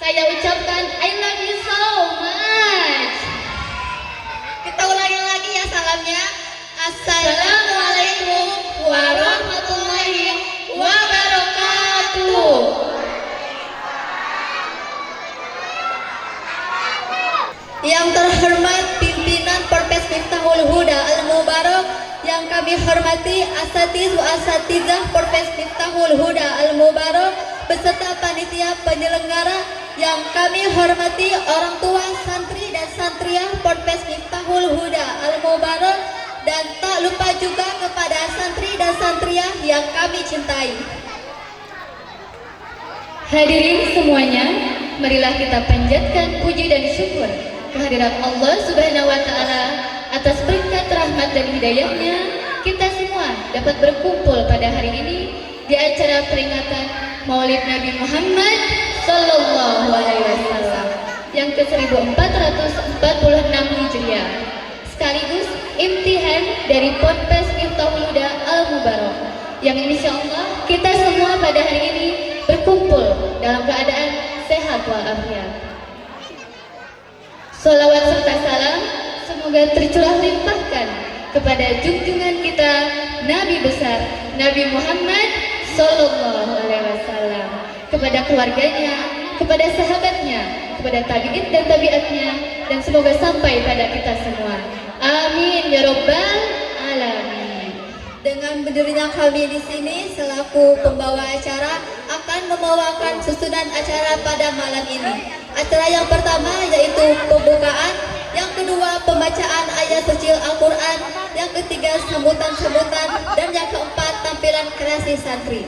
saya ucapkan I love you so much. Kita ulangi lagi ya salamnya. Assalamualaikum warahmatullahi wabarakatuh. Yang terhormat pimpinan Porpes Miftahul Huda Al-Mubarak, yang kami hormati asatiz wa asatizah Porpes Miftahul Huda Al-Mubarak beserta panitia penyelenggara, yang kami hormati orang tua santri dan santriah Porpes Miftahul Huda Al-Mubarak, dan tak lupa juga kepada santri dan santriah yang kami cintai. Hadirin semuanya, marilah kita panjatkan puji dan syukur kehadirat Allah Subhanahu wa Ta'ala atas berkat rahmat dan hidayahnya. Kita semua dapat berkumpul pada hari ini di acara peringatan Maulid Nabi Muhammad Sallallahu Alaihi Wasallam yang ke-1446 Hijriah, sekaligus imtihan dari Ponpes Miftahul Huda Al-Mubarak, yang insya Allah kita semua pada hari ini berkumpul dalam keadaan sehat walafiat. Salawat serta salam semoga tercurah limpahkan kepada junjungan kita Nabi besar Nabi Muhammad Sallallahu Alaihi Wasallam, kepada keluarganya, kepada sahabatnya, kepada tabi'in dan tabi'atnya, dan semoga sampai pada kita semua. Amin ya Rabbal Alamin. Dengan berdirinya kami di sini selaku pembawa acara akan membawakan susunan acara pada malam ini. Acara yang pertama yaitu pembukaan, yang kedua pembacaan ayat suci Al-Quran, yang ketiga sambutan-sambutan, dan yang keempat tampilan kreasi santri.